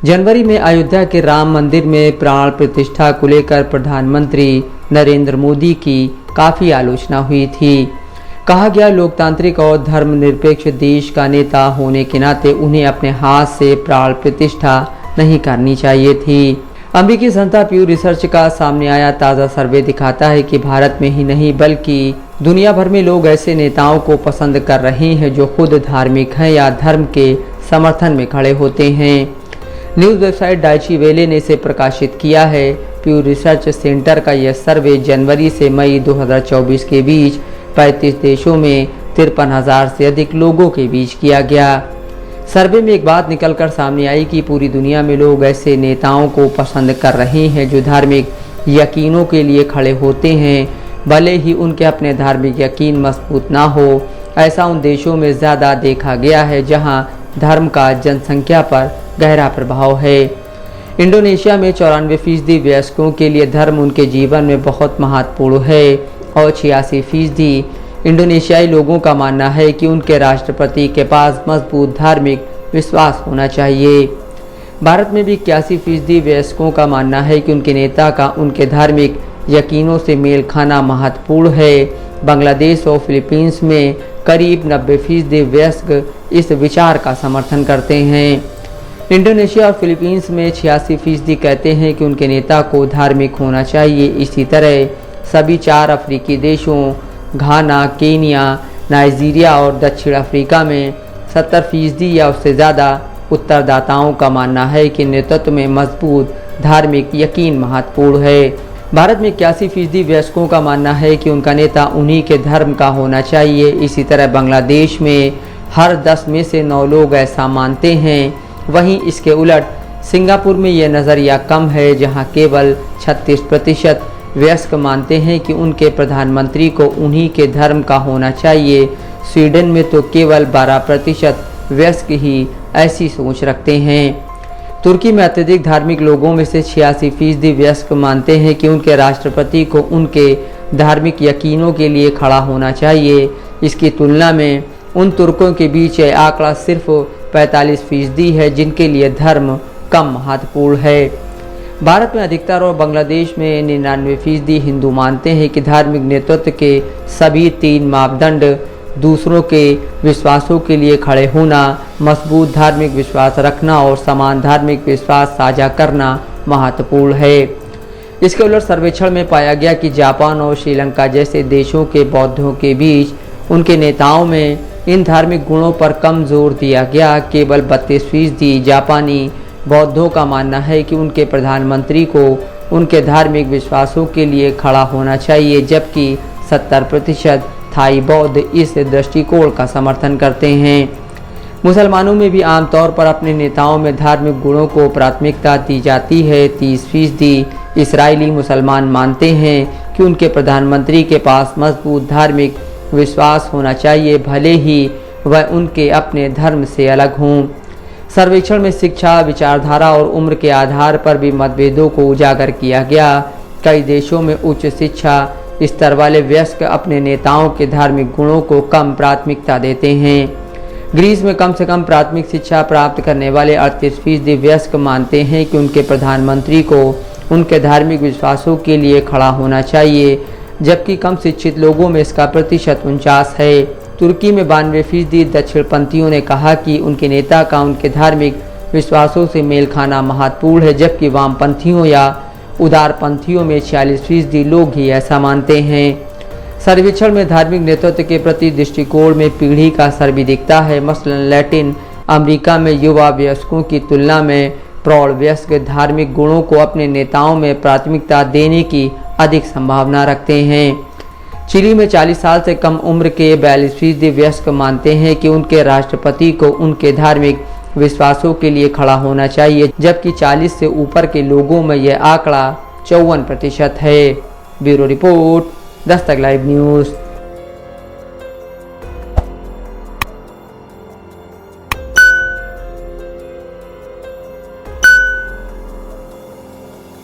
जनवरी में अयोध्या के राम मंदिर में प्राण प्रतिष्ठा को लेकर प्रधानमंत्री नरेंद्र मोदी की काफ़ी आलोचना हुई थी। कहा गया, लोकतांत्रिक और धर्मनिरपेक्ष देश का नेता होने के नाते उन्हें अपने हाथ से प्राण प्रतिष्ठा नहीं करनी चाहिए थी। अमेरिकी संस्था प्यू रिसर्च का सामने आया ताज़ा सर्वे दिखाता है कि भारत में ही नहीं बल्कि दुनिया भर में लोग ऐसे नेताओं को पसंद कर रहे हैं जो खुद धार्मिक हैं या धर्म के समर्थन में खड़े होते हैं। न्यूज़ वेबसाइट डाइची वेले ने इसे प्रकाशित किया है। प्यू रिसर्च सेंटर का यह सर्वे जनवरी से मई 2024 के बीच 35 देशों में 53,000 से अधिक लोगों के बीच किया गया। सर्वे में एक बात निकलकर सामने आई कि पूरी दुनिया में लोग ऐसे नेताओं को पसंद कर रहे हैं जो धार्मिक यकीनों के लिए खड़े होते हैं, भले ही उनके अपने धार्मिक यकीन मजबूत ना हो। ऐसा उन देशों में ज़्यादा देखा गया है जहां धर्म का जनसंख्या पर गहरा प्रभाव है। इंडोनेशिया में 94% वयस्कों के लिए धर्म उनके जीवन में बहुत महत्वपूर्ण है और 86% इंडोनेशियाई लोगों का मानना है कि उनके राष्ट्रपति के पास मजबूत धार्मिक विश्वास होना चाहिए। भारत में भी 81% वयस्कों का मानना है कि उनके नेता का उनके धार्मिक यकीनों से मेल खाना महत्वपूर्ण है। बांग्लादेश और फिलीपींस में करीब 90% वयस्क इस विचार का समर्थन करते हैं। इंडोनेशिया और फिलीपींस में 86% कहते हैं कि उनके नेता को धार्मिक होना चाहिए। इसी तरह सभी 4 अफ्रीकी देशों घाना, केनिया, नाइजीरिया और दक्षिण अफ्रीका में 70% या उससे ज़्यादा उत्तरदाताओं का मानना है कि नेतृत्व में मजबूत धार्मिक यकीन महत्वपूर्ण है। भारत में 81% वयस्कों का मानना है कि उनका नेता उन्हीं के धर्म का होना चाहिए। इसी तरह बांग्लादेश में हर 10 में से 9 लोग ऐसा मानते हैं। वहीं इसके उलट सिंगापुर में यह नज़रिया कम है, जहां केवल 36% वयस्क मानते हैं कि उनके प्रधानमंत्री को उन्हीं के धर्म का होना चाहिए। स्वीडन में तो केवल 12% वयस्क ही ऐसी सोच रखते हैं। तुर्की में अत्यधिक धार्मिक लोगों में से 86% वयस्क मानते हैं कि उनके राष्ट्रपति को उनके धार्मिक यकीनों के लिए खड़ा होना चाहिए। इसकी तुलना में उन तुर्कों के बीच यह आंकड़ा सिर्फ 45% है जिनके लिए धर्म कम महत्वपूर्ण है। भारत में अधिकतर और बांग्लादेश में 99% हिंदू मानते हैं कि धार्मिक नेतृत्व के सभी 3 मापदंड दूसरों के विश्वासों के लिए खड़े होना, मजबूत धार्मिक विश्वास रखना और समान धार्मिक विश्वास साझा करना महत्वपूर्ण है। इसके उलट सर्वेक्षण में पाया गया कि जापान और श्रीलंका जैसे देशों के बौद्धों के बीच उनके नेताओं में इन धार्मिक गुणों पर कम जोर दिया गया। केवल 32% जापानी बौद्धों का मानना है कि उनके प्रधानमंत्री को उनके धार्मिक विश्वासों के लिए खड़ा होना चाहिए, जबकि 70% थाई बौद्ध इस दृष्टिकोण का समर्थन करते हैं। मुसलमानों में भी आमतौर पर अपने नेताओं में धार्मिक गुणों को प्राथमिकता दी जाती है। 30% इस्राएली मुसलमान मानते हैं कि उनके प्रधानमंत्री के पास मजबूत धार्मिक विश्वास होना चाहिए, भले ही वह उनके अपने धर्म से अलग हों। सर्वेक्षण में शिक्षा, विचारधारा और उम्र के आधार पर भी मतभेदों को उजागर किया गया। कई देशों में उच्च शिक्षा स्तर वाले वयस्क अपने नेताओं के धार्मिक गुणों को कम प्राथमिकता देते हैं। ग्रीस में कम से कम प्राथमिक शिक्षा प्राप्त करने वाले 38% वयस्क मानते हैं कि उनके प्रधानमंत्री को उनके धार्मिक विश्वासों के लिए खड़ा होना चाहिए, जबकि कम शिक्षित लोगों में इसका प्रतिशत 49 है। तुर्की में 92% दक्षिणपंथियों ने कहा कि उनके नेता का उनके धार्मिक विश्वासों से मेल खाना महत्वपूर्ण है, जबकि वामपंथियों या उदारपंथियों में 46% लोग ही ऐसा मानते हैं। सर्वेक्षण में धार्मिक नेतृत्व के प्रति दृष्टिकोण में पीढ़ी का असर भी दिखता है। मसलन लैटिन अमेरिका में युवा वयस्कों की तुलना में प्रौढ़ वयस्क धार्मिक गुणों को अपने नेताओं में प्राथमिकता देने की अधिक संभावना रखते हैं। चिली में 40 साल से कम उम्र के 42% वयस्क मानते हैं कि उनके राष्ट्रपति को उनके धार्मिक विश्वासों के लिए खड़ा होना चाहिए, जबकि 40 से ऊपर के लोगों में यह आंकड़ा 54% है। Bureau report, Dastak live news.